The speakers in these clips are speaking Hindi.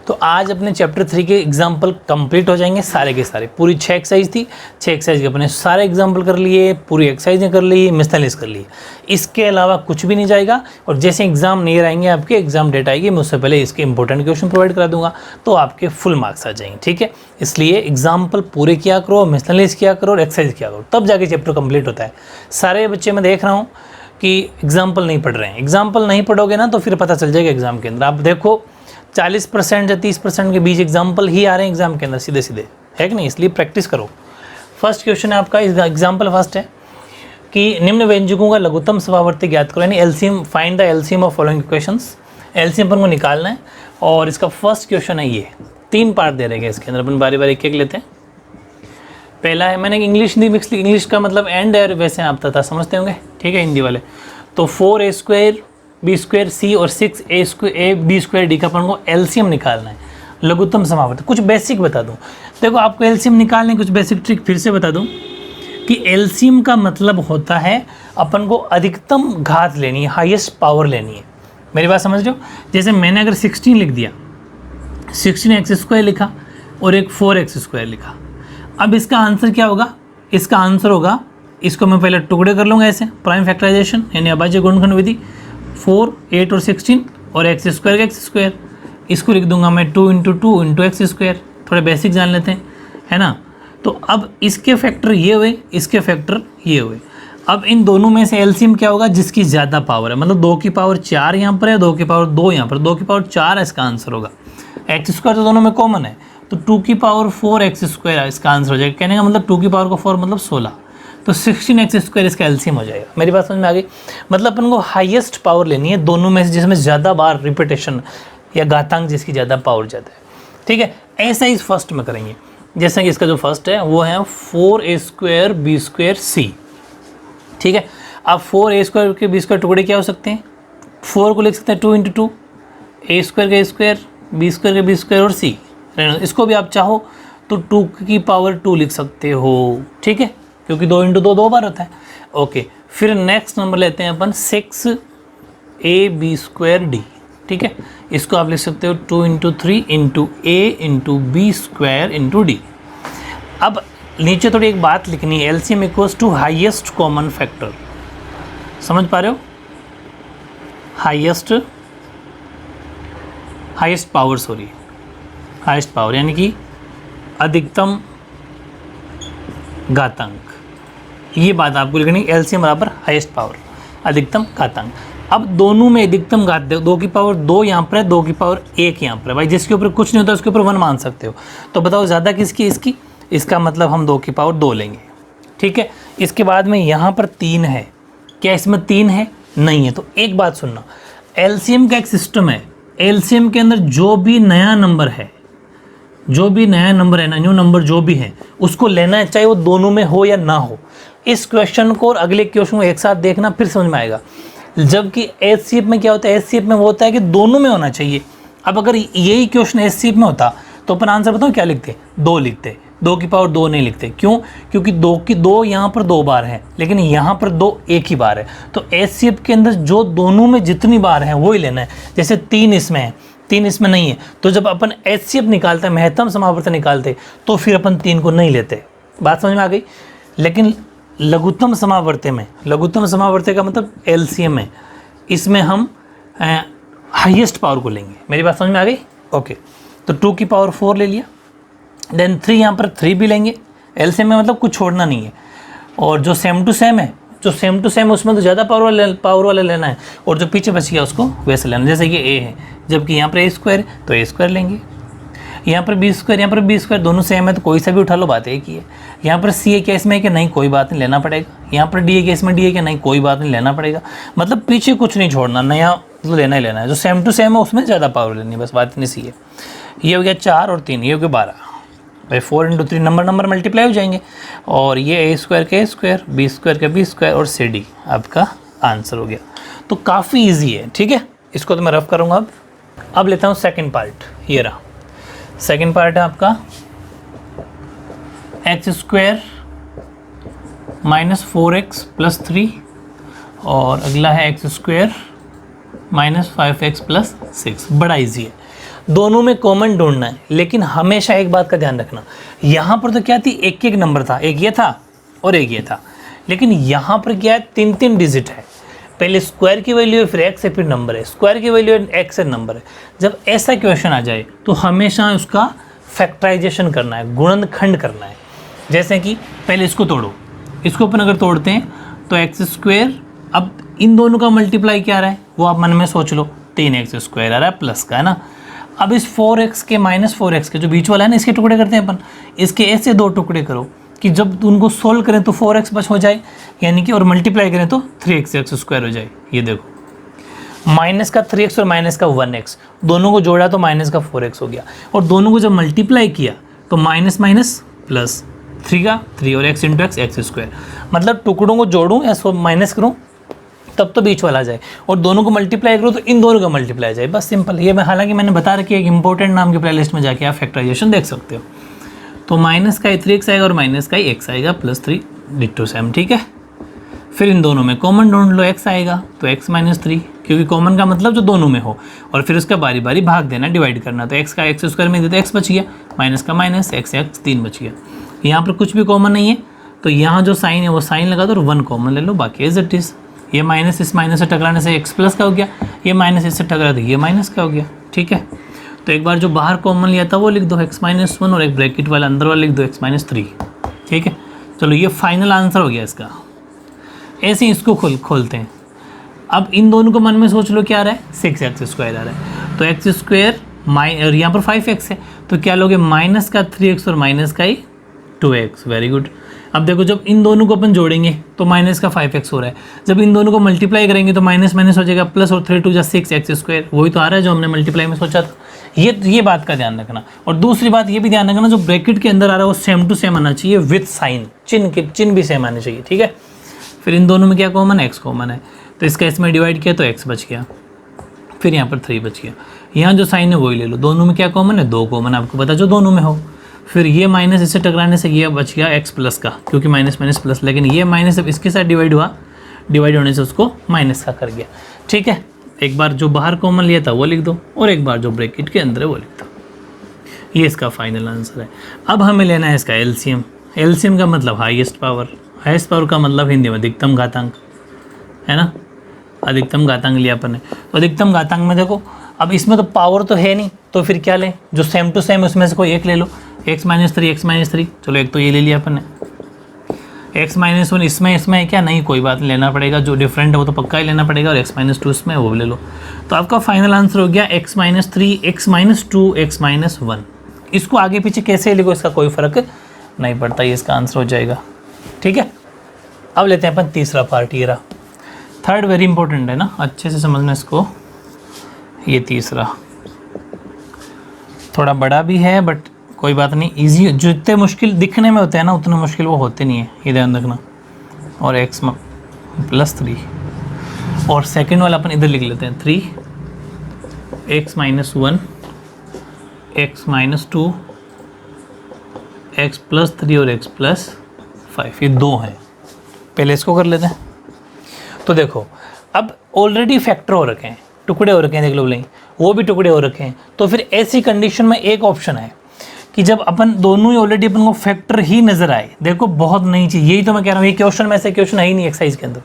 तो आज अपने चैप्टर 3 के एग्जाम्पल कंप्लीट हो जाएंगे सारे के सारे। पूरी 6 एक्सरसाइज थी, 6 एक्सरसाइज के अपने सारे एग्जाम्पल कर लिए, पूरी एक्सरसाइजें कर ली, मिसलेनियस कर लिए। इसके अलावा कुछ भी नहीं जाएगा। और जैसे एग्जाम नियर आएंगे, आपके एग्जाम डेट आएगी, मैं उससे पहले इसके इंपॉर्टेंट क्वेश्चन प्रोवाइड करा दूंगा, तो आपके फुल मार्क्स आ जाएंगे। ठीक है, इसलिए एग्जाम्पल पूरे किया करो, मिसलेनियस किया करो और एक्सरसाइज किया करो, तब जाके चैप्टर कंप्लीट होता है। सारे बच्चे मैं देख रहा हूँ कि एग्जाम्पल नहीं पढ़ रहे हैं। एग्जाम्पल नहीं पढ़ोगे ना तो फिर पता चल जाएगा एग्जाम के अंदर। आप देखो 40% या 30% के बीच एग्जाम्पल ही आ रहे हैं एग्जाम के अंदर सीधे सीधे, है कि नहीं? इसलिए प्रैक्टिस करो। फर्स्ट क्वेश्चन है आपका, एग्जाम्पल फर्स्ट है कि निम्न व्यंजकों का लघुत्तम समावर्ती ज्ञात करो, यानी LCM, find the LCM of following equations. LCM पर को निकालना है। और इसका फर्स्ट क्वेश्चन है ये, 3 पार्ट दे रहेंगे इसके अंदर, अपन बारी बारी एक एक लेते हैं। पहला है, मैंने इंग्लिश नहीं मिक्स, इंग्लिश का मतलब एंड है, वैसे आप तथा समझते होंगे, ठीक है, हिंदी वाले। तो 4a² b² c और 6a² b² d का अपन को एलसीएम निकालना है, लघुत्तम समावर्ती। कुछ बेसिक बता दूं, देखो आपको एलसीएम निकालने कुछ बेसिक ट्रिक फिर से बता दूं कि एलसीएम का मतलब होता है अपन को अधिकतम घात लेनी है, हाईएस्ट पावर लेनी है। मेरी बात समझ रहे हो? जैसे मैंने अगर 16 लिख दिया, 16x² लिखा और एक 4x² लिखा, अब इसका आंसर क्या होगा? इसका आंसर होगा, इसको मैं पहले टुकड़े कर लूँगा ऐसे, प्राइम फैक्टराइजेशन यानी अभाज्य गुणनखंड विधि, 4, 8 और 16 और x² का x², इसको लिख दूंगा मैं 2 × 2 × x²। थोड़े बेसिक जान लेते हैं, है ना? तो अब इसके फैक्टर ये हुए, इसके फैक्टर ये हुए। अब इन दोनों में से एलसीएम क्या होगा? जिसकी ज़्यादा पावर है, मतलब 2 की पावर 4 यहाँ पर है, 2 की पावर 2 यहाँ पर, 2 की पावर 4 इसका आंसर होगा। x² तो दोनों में कॉमन है, तो 2 की पावर 4 x² इसका आंसर हो जाएगा। कहने का मतलब 2 की पावर को 4 मतलब 16, तो 16x² इसका एलसीएम हो जाएगा। मेरी बात समझ में आ गई? मतलब अपन को हाईएस्ट पावर लेनी है दोनों में से, जिसमें ज़्यादा बार रिपीटेशन या घातांक जिसकी ज़्यादा पावर ज़्यादा है। ठीक है, ऐसा ही फर्स्ट में करेंगे। जैसे कि इसका जो फर्स्ट है वो है 4a² b² c। ठीक है, अब 4a² के b² टुकड़े क्या हो सकते हैं? 4 को लिख सकते हैं 2 × 2, a² का a², b² का b² और c। इसको भी आप चाहो तो 2 की पावर 2 लिख सकते हो। ठीक है, क्योंकि 2 × 2 2 बार होता है। ओके, फिर नेक्स्ट नंबर लेते हैं अपन 6a b² d। ठीक है, इसको आप लिख सकते हो 2 × 3 × a × b² × d। अब नीचे थोड़ी एक बात लिखनी है, LCM equals to highest common factor. समझ पा रहे हो? Highest power, sorry, highest power यानी कि अधिकतम घातांक। ये बात आपको लिखनी है, एलसीएम बराबर हाईएस्ट पावर, अधिकतम घातांक। अब दोनों में अधिकतम घात, 2 की पावर 2 यहाँ पर है, 2 की पावर 1 यहाँ पर है। भाई जिसके ऊपर कुछ नहीं होता उसके ऊपर 1 मान सकते हो। तो बताओ ज़्यादा किसकी? इसकी। इसका मतलब हम 2 की पावर 2 लेंगे। ठीक है, इसके बाद में यहाँ पर 3 है। क्या इसमें 3 है? नहीं है। तो एक बात सुनना, एलसीएम का एक सिस्टम है। एलसीएम के अंदर जो भी नया नंबर है, जो भी नया नंबर है ना, न्यू नंबर जो भी है, उसको लेना है, चाहे वो दोनों में हो या ना हो। इस क्वेश्चन को और अगले क्वेश्चन को एक साथ देखना, फिर समझ में आएगा। जबकि एचसीएफ में क्या होता है? एचसीएफ में वो होता है कि दोनों में होना चाहिए। अब अगर यही क्वेश्चन एचसीएफ में होता तो अपन आंसर बताओ क्या लिखते? 2 लिखते। 2 की पावर 2 नहीं लिखते। क्यों? क्योंकि 2 यहाँ पर 2 बार है, लेकिन यहाँ पर 2 एक ही बार है। तो एचसीएफ के अंदर जो दोनों में जितनी बार है वो ही लेना है। जैसे 3 इसमें है, 3 इसमें नहीं है, तो जब अपन एचसीएफ निकालते हैं, महत्तम समावर्ती निकालते, तो फिर अपन 3 को नहीं लेते। बात समझ में आ गई? लेकिन लघुत्तम समावर्ती में, लघुत्तम समावर्ती का मतलब एलसीएम है, इसमें हम हाईएस्ट पावर को लेंगे। मेरी बात समझ में आ गई? ओके, तो 2 की पावर 4 ले लिया, देन 3 यहाँ पर 3 भी लेंगे। एलसीएम में मतलब कुछ छोड़ना नहीं है। और जो सेम टू सेम है, जो सेम टू सेम उसमें तो ज़्यादा पावर वाला लेना है, और जो पीछे बच गया उसको वैसे लेना। जैसे कि a है, जबकि यहाँ पर a² है तो a² लेंगे। यहाँ पर b², यहाँ पर b², दोनों सेम है तो कोई सा भी उठा लो, बात एक ही है। यहाँ पर c है क्या इसमें कि नहीं, कोई बात नहीं, लेना पड़ेगा। यहाँ पर d है क्या इसमें d है क्या नहीं, कोई बात नहीं, लेना पड़ेगा। मतलब पीछे कुछ नहीं छोड़ना, नया तो लेना ही लेना है। जो सेम टू सेम है उसमें ज़्यादा पावर लेनी है, बस बात इतनी सी है। ये हो गया 4 और 3, ये हो गया 12। भाई 4 × 3 नंबर मल्टीप्लाई हो जाएंगे। और ये a² का a², b² का b² और c d आपका आंसर हो गया। तो काफ़ी ईजी है। ठीक है, इसको तो मैं रफ करूँगा। अब लेता हूँ सेकेंड पार्ट। ये रहा सेकेंड पार्ट है आपका x² - 4x + 3 और अगला है x² - 5x + 6। बड़ा इजी है। दोनों में कॉमन ढूंढना है, लेकिन हमेशा एक बात का ध्यान रखना, यहाँ पर तो क्या थी, एक एक नंबर था, एक ये था और एक ये था, लेकिन यहाँ पर क्या है, 3 डिजिट है, पहले स्क्वायर की वैल्यू है, फिर एक्स है, फिर नंबर है, स्क्वायर की वैल्यू है, एक्स है, नंबर है। जब ऐसा क्वेश्चन आ जाए तो हमेशा उसका फैक्टराइजेशन करना है, गुणनखंड करना है। जैसे कि पहले इसको तोड़ो, इसको अपन अगर तोड़ते हैं तो एक्स स्क्वायर, अब इन दोनों का मल्टीप्लाई क्या आ रहा है वो आप मन में सोच लो, 3x स्क्वायर आ रहा है प्लस का, है ना। अब इस 4x के माइनस 4x के जो बीच वाला है ना, इसके टुकड़े करते हैं अपन, इसके ऐसे 2 टुकड़े करो कि जब उनको सोल्व करें तो 4x बच हो जाए, यानी कि, और मल्टीप्लाई करें तो 3x स्क्वायर हो जाए। ये देखो, माइनस का 3x और माइनस का 1x, दोनों को जोड़ा तो माइनस का 4x हो गया, और दोनों को जब मल्टीप्लाई किया तो माइनस माइनस प्लस, 3 का 3 और x इंटू एक्स स्क्वायर। मतलब टुकड़ों को जोड़ूँ या माइनस करूँ तब तो बीच वाला आ जाए, और दोनों को मल्टीप्लाई करो तो इन दोनों का मल्टीप्लाई आ जाए, बस सिंपल। ये मैं हालांकि मैंने बता रखी है, एक इंपॉर्टेंट नाम की प्लेलिस्ट में जाके आप फैक्टराइजेशन देख सकते हो। तो माइनस का ही 3x आएगा और माइनस का ही x आएगा प्लस 3, डिट्टो सेम, ठीक है। फिर इन दोनों में कॉमन ढूंढ लो, x आएगा तो x माइनस 3, क्योंकि कॉमन का मतलब जो दोनों में हो, और फिर उसका बारी बारी भाग देना, डिवाइड करना, तो x का एक्स स्क्वायर में देते x बच गया, माइनस का माइनस, x 3 बच गया। यहाँ पर कुछ भी कॉमन नहीं है तो यहाँ जो साइन है वो साइन लगा दो और 1 कॉमन ले लो, बाकी एज इट इज़। ये माइनस इस माइनस से टकराने से x प्लस का हो गया, ये माइनस इससे टकरा तो ये माइनस का हो गया, ठीक है। तो एक बार जो बाहर कॉमन लिया था वो लिख दो x माइनस 1, और एक ब्रैकेट वाला अंदर वाला लिख दो x माइनस 3, ठीक है। चलो ये फाइनल आंसर हो गया इसका। ऐसे ही इसको खोलते हैं। अब इन दोनों को मन में सोच लो क्या आ रहा है, 6x स्क्वायर आ रहा है, तो एक्स स्क्वायर और यहाँ पर 5x है, तो क्या लोगे, माइनस का 3x और माइनस का ही 2x, वेरी गुड। अब देखो जब इन दोनों को अपन जोड़ेंगे तो माइनस का 5x हो रहा है, जब इन दोनों को मल्टीप्लाई करेंगे तो माइनस माइनस हो जाएगा प्लस, और 3 2 जा 6x स्क्वायर, वही तो आ रहा है जो हमने मल्टीप्लाई में सोचा था। ये बात का ध्यान रखना। और दूसरी बात ये भी ध्यान रखना, जो ब्रैकेट के अंदर आ रहा है वो सेम टू सेम आना चाहिए विथ साइन, चिन्ह भी सेम आने चाहिए, ठीक है। फिर इन दोनों में क्या कॉमन है, x कॉमन है, तो इसका इसमें डिवाइड किया तो x बच गया, फिर यहाँ पर 3 बच गया। यहाँ जो साइन है वही ले लो, दोनों में क्या कॉमन है, 2 कॉमन, आपको पता जो दोनों में हो। फिर ये माइनस इससे टकराने से ये बच गया x प्लस का, क्योंकि माइनस माइनस प्लस, लेकिन ये माइनस अब इसके साथ डिवाइड हुआ, डिवाइड होने से उसको माइनस का कर गया, ठीक है। एक बार जो बाहर कॉमन लिया था वो लिख दो, और एक बार जो ब्रैकेट के अंदर है वो लिख दो। ये इसका फाइनल आंसर है। अब हमें लेना है इसका एलसीएम। एलसीएम का मतलब हाईएस्ट पावर, हाईएस्ट पावर का मतलब हिंदी में अधिकतम घातांक, है ना। अधिकतम घातांक लिया अपन ने, तो अधिकतम घातांक में देखो, अब इसमें तो पावर तो है नहीं, तो फिर क्या लें, जो सेम टू सेम उसमें से कोई एक ले लो, x माइनस 3, चलो एक तो ये ले लिया अपन ने। x माइनस 1 इसमें है क्या, नहीं कोई बात नहीं, लेना पड़ेगा, जो डिफरेंट है वो तो पक्का ही लेना पड़ेगा, और x माइनस 2 इसमें वो ले लो। तो आपका फाइनल आंसर हो गया x minus 3, x minus 2, x minus 1। इसको आगे पीछे कैसे लिखो इसका कोई फ़र्क नहीं पड़ता, ये इसका आंसर हो जाएगा, ठीक है। अब लेते हैं अपन तीसरा पार्ट, ये रहा थर्ड, वेरी इंपॉर्टेंट है ना, अच्छे से समझना इसको। ये तीसरा थोड़ा बड़ा भी है बट कोई बात नहीं, इजी, जितने मुश्किल दिखने में होते हैं ना उतने मुश्किल वो होते नहीं है, ये ध्यान रखना। और x प्लस 3, और सेकंड वाला अपन इधर लिख लेते हैं 3, x minus 1, x minus 2, x plus 3 और x प्लस 5, ये 2 हैं। पहले इसको कर लेते हैं। तो देखो अब ऑलरेडी फैक्टर हो रखे हैं, टुकड़े हो रखे हैं, देख लो नहीं, वो भी टुकड़े हो रखे हैं। तो फिर ऐसी कंडीशन में एक ऑप्शन है कि जब अपन दोनों ही ऑलरेडी अपन को फैक्टर ही नजर आए, देखो बहुत नई चीज़, यही तो मैं कह रहा हूँ, ये क्वेश्चन में ऐसे क्वेश्चन है ही नहीं एक्सरसाइज के अंदर,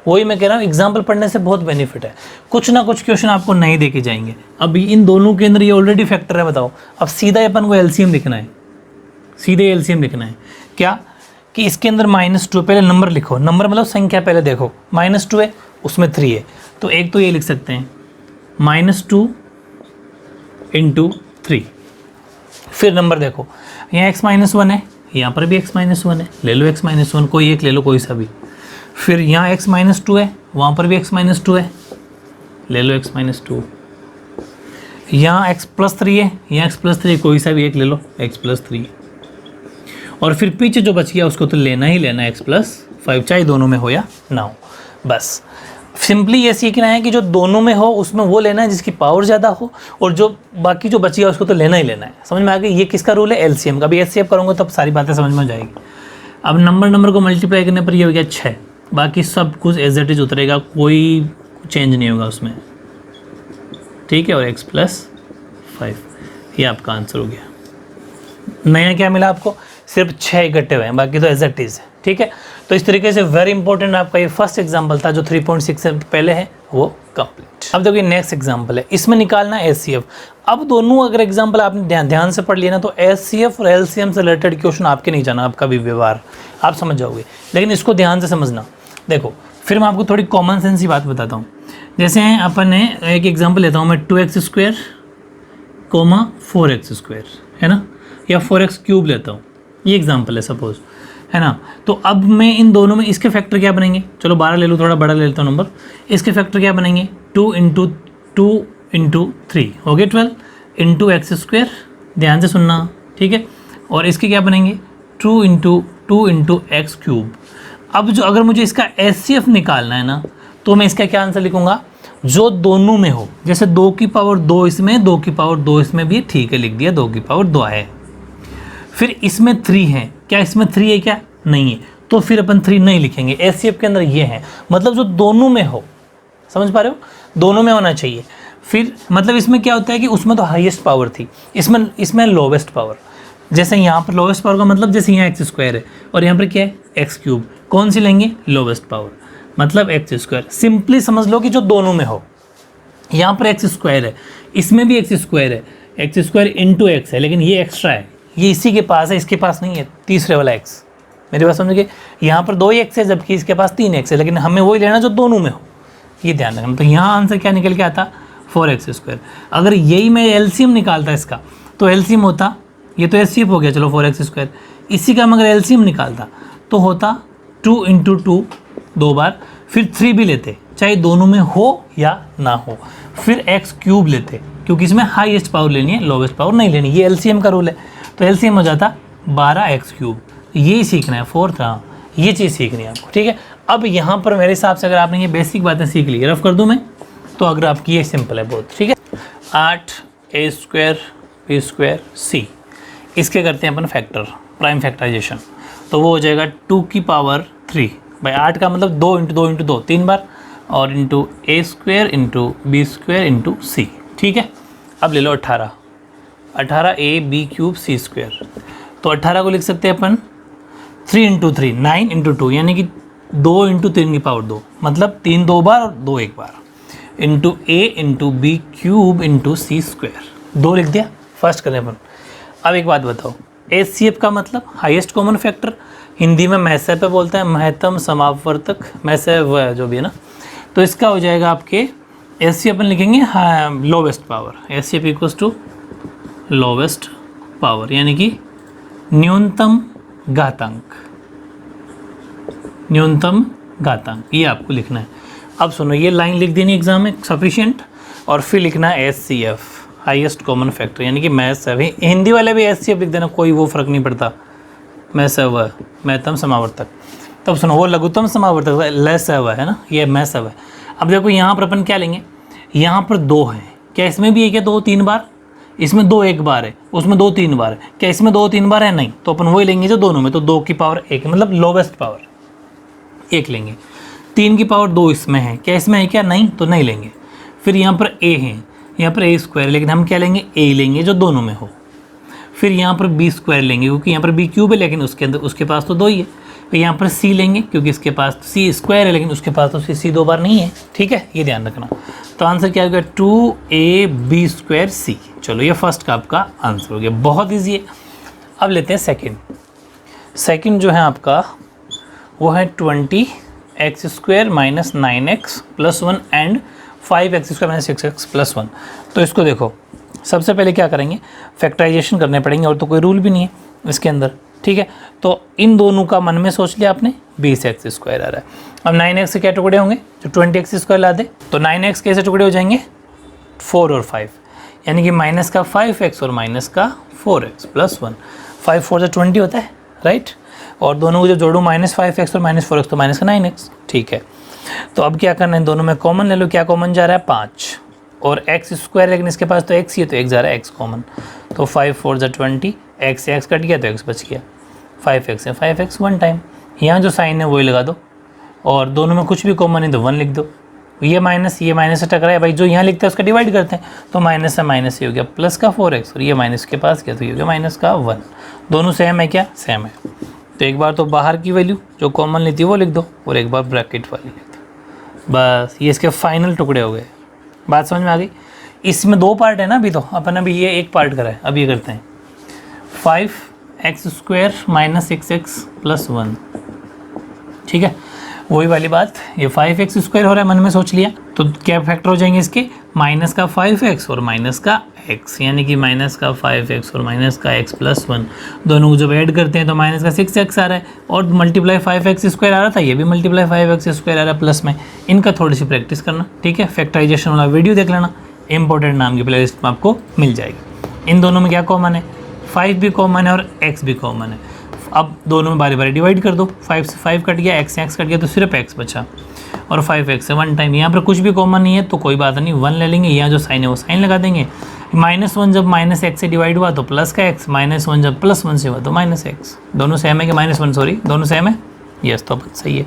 वही मैं कह रहा हूँ, एग्जाम्पल पढ़ने से बहुत बेनिफिट है, कुछ ना कुछ क्वेश्चन आपको नहीं देके जाएंगे। अब इन दोनों के अंदर ये ऑलरेडी फैक्टर है, बताओ, अब सीधा अपन को एलसीएम लिखना है, सीधे एलसीएम लिखना है। क्या कि इसके अंदर -2, पहले नंबर लिखो, नंबर मतलब संख्या, पहले देखो -2 है, उसमें 3 है, तो एक तो ये लिख सकते हैं -2 × 3। फिर नंबर देखो, यहाँ x माइनस 1 है, यहाँ पर भी x माइनस 1 है, ले लो x माइनस 1, कोई एक ले लो, कोई सा भी। फिर यहाँ x माइनस 2 है, वहाँ पर भी x माइनस 2 है, ले लो x माइनस 2। यहाँ x प्लस 3 है, यहाँ x प्लस 3, कोई सा भी एक ले लो, x प्लस 3। और फिर पीछे जो बच गया उसको तो लेना ही लेना है, x प्लस 5, चाहे दोनों में हो या ना हो। बस सिंपली ये सीखना है कि जो दोनों में हो उसमें वो लेना है जिसकी पावर ज़्यादा हो, और जो बाकी जो बच गया उसको तो लेना ही लेना है। समझ में आ गई, ये किसका रूल है, एलसीएम का। अभी एचसीएफ करूँगा तब सारी बातें समझ में आ जाएगी। अब नंबर को मल्टीप्लाई करने पर ये हो गया 6, बाकी सब कुछ एज इट इज उतरेगा, कोई चेंज नहीं होगा उसमें, ठीक है। और x प्लस 5 ये आपका आंसर हो गया। नया क्या मिला आपको, सिर्फ 6 इकट्ठे हुए हैं, बाकी तो एज इट इज है, ठीक है। तो इस तरीके से वेरी इंपॉर्टेंट आपका ये फर्स्ट एग्जांपल था जो 3.6 से पहले है वो कंप्लीट। अब देखिए नेक्स्ट एग्जांपल है, इसमें निकालना है एचसीएफ। अब दोनों अगर एग्जांपल आपने ध्यान से पढ़ लिया ना तो एचसीएफ और एलसीएम से रिलेटेड क्वेश्चन आपके नहीं जाना, आपका भी व्यवहार आप समझ जाओगे, लेकिन इसको ध्यान से समझना। देखो फिर मैं आपको थोड़ी कॉमन सेंस की बात बताता हूँ। जैसे अपन ने एक एग्जाम्पल लेता हूँ मैं, 2x² कोमा 4x² है ना, या 4x³ लेता हूँ, ये एग्जाम्पल है सपोज, है ना। तो अब मैं इन दोनों में इसके फैक्टर क्या बनेंगे, चलो 12 ले लूँ, थोड़ा बड़ा ले लेता हूँ नंबर। इसके फैक्टर क्या बनेंगे, 2 × 2 × 3 हो गए 12 × x², ध्यान से सुनना, ठीक है। और इसके क्या बनेंगे, 2 × 2 × x³। अब जो अगर मुझे इसका एचसीएफ निकालना है ना तो मैं इसका क्या आंसर लिखूंगा, जो दोनों में हो। जैसे 2 की पावर 2 इसमें, 2 की पावर 2 इसमें भी, ठीक है लिख दिया, 2 की पावर 2 है। फिर इसमें 3 है, क्या इसमें 3 है, क्या नहीं है, तो फिर अपन 3 नहीं लिखेंगे, एचसीएफ के अंदर ये है, मतलब जो दोनों में हो, समझ पा रहे हो, दोनों में होना चाहिए। फिर मतलब इसमें क्या होता है कि उसमें तो हाईएस्ट पावर थी, इसमें लोवेस्ट पावर। जैसे यहाँ पर लोवेस्ट पावर का मतलब जैसे यहाँ x² है और यहाँ पर क्या है x³, कौन सी लेंगे, लोवेस्ट पावर, मतलब x²। सिंपली समझ लो कि जो दोनों में हो, यहाँ पर x² है, इसमें भी x² है, x² × x है, लेकिन ये एक्स्ट्रा है, ये इसी के पास है, इसके पास नहीं है, तीसरे वाला x। मेरी बात समझ गए, यहाँ पर 2x है जबकि इसके पास 3x है, लेकिन हमें वही लेना जो दोनों में हो, ये ध्यान रखना। तो यहाँ आंसर क्या निकल के आता, 4x²। अगर यही मैं एलसीएम निकालता इसका तो एलसीएम होता, ये तो एचसीएफ हो गया, चलो 4x², इसी का मैं अगर एलसीएम निकालता तो होता 2 × 2 2 बार, फिर 3 भी लेते, चाहे दोनों में हो या ना हो, फिर x³ लेते, क्योंकि इसमें हाईएस्ट पावर लेनी है, लोवेस्ट पावर नहीं लेनी, ये एलसीएम का रूल है। तो एलसीएम हो जाता 12x³। यही सीखना है, फोर्थ, हाँ ये चीज़ सीखनी है आपको, ठीक है। अब यहाँ पर मेरे हिसाब से अगर आपने ये बेसिक बातें सीख ली, रफ कर दूँ मैं, तो अगर आपकी ये सिंपल है बहुत, ठीक है। 8a² b² c, इसके करते हैं अपन फैक्टर, प्राइम फैक्टराइजेशन, तो वो हो जाएगा 2 की पावर 3 भाई 8 का मतलब 2 × 2 × 2 3 बार, और इंटू a² × b² × c, ठीक है। अब ले लो 18 ab³ c², तो 18 को लिख सकते हैं अपन 3 × 3 9 × 2, यानी कि 2 × 3 की पावर 2, मतलब 3 2 बार और 2 1 बार, इंटू a × b³ × c², 2 लिख दिया। फर्स्ट करें अपन। अब एक बात बताओ, एचसीएफ का मतलब हाईएस्ट कॉमन फैक्टर, हिंदी में मैसे पे बोलते हैं, महत्तम समावर्तक, मैसे वह जो भी है ना, तो इसका हो जाएगा आपके एचसीएफ अपन लिखेंगे lowest power, HCF equals to lowest power, यानी कि न्यूनतम घातांक, न्यूनतम घातांक, ये आपको लिखना है। अब सुनो, ये लाइन लिख देनी एग्जाम में सफिशिएंट, और फिर लिखना है एचसीएफ हाईएस्ट कॉमन फैक्टर, यानी कि मैथ से भी, हिंदी वाले भी एचसीएफ लिख देना, कोई वो फर्क नहीं पड़ता, मैथ से वह महत्तम समावर्तक। तब सुनो, वो लघुत्तम समावर्तक लेस है वह, है ना, ये मैथ है वह। अब देखो यहाँ पर अपन क्या लेंगे, यहाँ पर 2 है, क्या इसमें भी 1 है 2 3 बार, इसमें 2 1 बार है, उसमें 2 3 बार है, क्या इसमें 2 3 बार है, नहीं, तो अपन वही लेंगे जो दोनों में, तो 2 की पावर 1 मतलब लोवेस्ट पावर 1 लेंगे। 3 की पावर 2 इसमें है, क्या इसमें है, क्या नहीं, तो नहीं लेंगे। फिर यहाँ पर a है, यहाँ पर a², लेकिन हम क्या लेंगे, a लेंगे जो दोनों में हो। फिर यहाँ पर b² लेंगे, क्योंकि यहाँ पर b³ है, लेकिन उसके अंदर उसके पास तो 2 ही है। फिर यहाँ पर c लेंगे, क्योंकि इसके पास c² है, लेकिन उसके पास तो c 2 बार नहीं है, ठीक है, ये ध्यान रखना। तो आंसर क्या होगा, 2ab² c। चलो ये फर्स्ट का आपका आंसर हो गया, बहुत ईजी है। अब लेते हैं सेकेंड जो है आपका वो है 20x² - 9x + 1 and 5x² - 6x + 1। तो इसको देखो, सबसे पहले क्या करेंगे, फैक्टराइजेशन करने पड़ेंगे, और तो कोई रूल भी नहीं है इसके अंदर, ठीक है। तो इन दोनों का मन में सोच लिया आपने, 20x² आ रहा है। अब 9x के क्या टुकड़े होंगे, जो 20x² ला दे, तो 9x कैसे टुकड़े हो जाएंगे, 4 और 5, यानी कि माइनस का 5x और माइनस का 4x + 1, 5 4 से 20 होता है, राइट। और दोनों को जो जोड़ूँ -5x और -4x, तो माइनस का 9x, ठीक है। तो अब क्या करना है, दोनों में कॉमन ले लो, क्या कॉमन जा रहा है, 5 और x², लेकिन इसके पास तो x ही है, तो x जा रहा है x कॉमन, तो 5 4 से 20, x से x कट गया तो x बच गया, 5x है 5x 1 टाइम, यहाँ जो साइन है वही लगा दो, और दोनों में कुछ भी कॉमन है तो 1 लिख दो, ये माइनस से टकरा है भाई, जो यहाँ लिखते हैं उसका डिवाइड करते हैं, तो माइनस से माइनस ये हो गया प्लस का 4x, और ये माइनस के पास क्या, तो ये हो गया माइनस का 1। दोनों सेम है क्या, सेम है। तो एक बार तो बाहर की वैल्यू जो कॉमन लेती है वो लिख दो, और एक बार ब्रैकेट वाली लिख दो, बस ये इसके फाइनल टुकड़े हो गए। बात समझ में आ गई। इसमें 2 पार्ट है ना अभी, तो अपन अभी ये एक पार्ट करा है, अब ये करते हैं 5x² - 6x + 1, ठीक है। वही वाली बात, ये 5x² हो रहा है, मन में सोच लिया, तो क्या फैक्टर हो जाएंगे इसके, माइनस का 5x और माइनस का x, यानी कि माइनस का 5x और माइनस का x + 1, दोनों को जब ऐड करते हैं तो माइनस का 6x आ रहा है, और मल्टीप्लाई 5x² आ रहा था, ये भी मल्टीप्लाई 5x² आ रहा है प्लस में। इनका थोड़ी सी प्रैक्टिस करना, ठीक है। फैक्टराइजेशन वाला वीडियो देख लेना, इंपॉर्टेंट नाम की प्लेलिस्ट में आपको मिल जाएगी। इन दोनों में क्या कॉमन है, 5 भी कॉमन है और x भी कॉमन है। अब दोनों में बारी बारी डिवाइड कर दो, 5 से 5 कट गया, x से x कट गया, तो सिर्फ x बचा, और 5x से 1 टाइम। यहाँ पर कुछ भी कॉमन नहीं है तो कोई बात नहीं, 1 ले लेंगे, यहाँ जो साइन है वो साइन लगा देंगे। -1 जब -x से डिवाइड हुआ तो प्लस का x, -1 जब +1 से हुआ तो -x। दोनों सेम है कि -1, सॉरी दोनों सेम है, यस, तो सही है।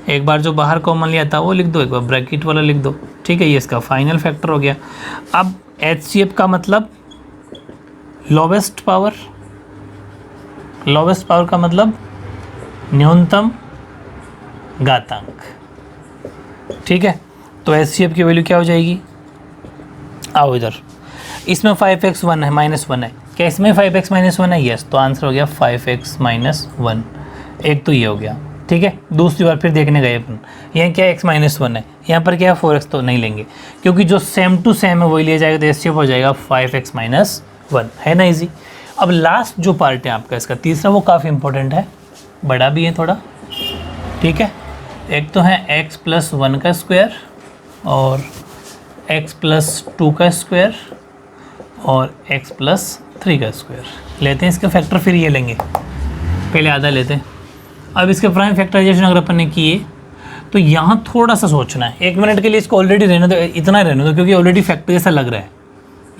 एक बार जो बाहर कॉमन लिया था वो लिख दो, एक बार ब्रैकेट वाला लिख दो, ठीक है। ये इसका फाइनल फैक्टर हो गया। अब HCF का मतलब लोवेस्ट पावर, लोवेस्ट पावर का मतलब न्यूनतम घातांक, ठीक है। तो HCF की वैल्यू क्या हो जाएगी, आओ इधर, इसमें 5x 1 है, -1 है, क्या इसमें 5x - 1 है, यस, तो आंसर हो गया 5x - 1। एक तो ये हो गया, ठीक है। दूसरी बार फिर देखने गए अपन, यहाँ क्या x - 1 है, यहाँ पर क्या है 4x, तो नहीं लेंगे, क्योंकि जो सेम टू सेम है वही लिया जाएगा, तो HCF हो जाएगा 5x - 1, है ना इजी। अब लास्ट जो पार्ट है आपका इसका तीसरा, वो काफ़ी इंपॉर्टेंट है, बड़ा भी है थोड़ा, ठीक है। एक तो है x + 1 का स्क्वायर और x + 2 का स्क्वायर और x + 3 का स्क्वायर। लेते हैं इसके फैक्टर, फिर ये लेंगे, पहले आधा लेते हैं। अब इसके प्राइम फैक्टराइजेशन अगर अपन ने किए तो यहाँ थोड़ा सा सोचना है, 1 मिनट के लिए इसको ऑलरेडी रहने दो, इतना रहने दो, क्योंकि ऑलरेडी फैक्टर जैसा लग रहा है,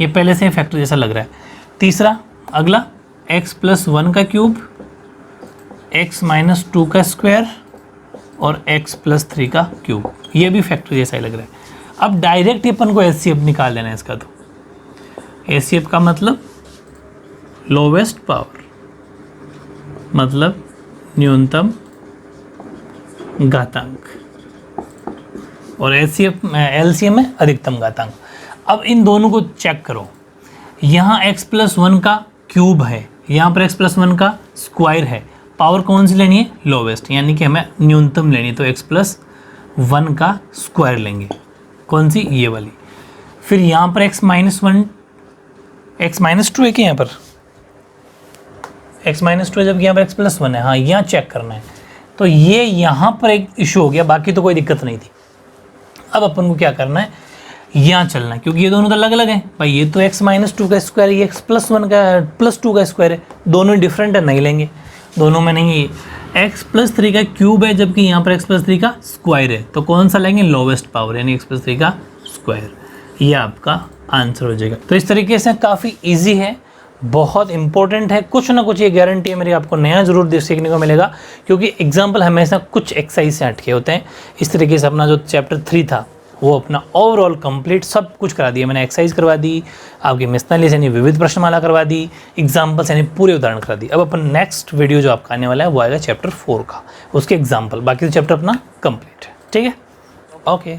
ये पहले से ही फैक्टर जैसा लग रहा है। तीसरा अगला x + 1 का क्यूब, x - 2 का स्क्वायर और x + 3 का क्यूब, ये भी फैक्टर जैसा ही लग रहा है। अब डायरेक्ट अपन को HCF निकाल देना है इसका, तो HCF का मतलब लोवेस्ट पावर, मतलब न्यूनतम घातांक, और LCM में अधिकतम घातांक। अब इन दोनों को चेक करो, यहाँ x + 1 का क्यूब है, यहाँ पर x + 1 का स्क्वायर है, पावर कौन सी लेनी है, लोवेस्ट, यानी कि हमें न्यूनतम लेनी है, तो x + 1 का स्क्वायर लेंगे, कौन सी, ये वाली। फिर यहाँ पर x - 2 है कि यहाँ पर x - 2 है, जबकि यहाँ पर x + 1 है, हाँ यहाँ चेक करना है। तो ये यहाँ पर एक इशू हो गया, बाकी तो कोई दिक्कत नहीं थी। अब अपन को क्या करना है, यहाँ चलना है, क्योंकि ये दोनों तो अलग अलग हैं भाई, ये तो x - 2 का स्क्वायर है, ये x + 1 का +2 का स्क्वायर है, दोनों डिफरेंट है, नहीं लेंगे, दोनों में नहीं है। x + 3 का क्यूब है, जबकि यहाँ पर x + 3 का स्क्वायर है, तो कौन सा लेंगे, लोवेस्ट पावर, यानी x + 3 का स्क्वायर, ये आपका आंसर हो जाएगा। तो इस तरीके से काफ़ी ईजी है, बहुत इंपॉर्टेंट है, कुछ ना कुछ ये गारंटी है मेरी, आपको नया ज़रूर सीखने को मिलेगा, क्योंकि एग्जाम्पल हमेशा कुछ एक्सरसाइज से हटके होते हैं। इस तरीके से अपना जो चैप्टर 3 था वो अपना ओवरऑल कंप्लीट सब कुछ करा दिया मैंने, एक्सरसाइज करवा दी, आपकी मिसनालिस यानी विविध प्रश्नमाला करवा दी, एग्जाम्पल्स यानी पूरे उदाहरण करा दी। अब अपन नेक्स्ट वीडियो जो आपका आने वाला है वो आएगा चैप्टर 4 का, उसके एग्जाम्पल, बाकी तो चैप्टर अपना कंप्लीट है, ठीक है, ओके।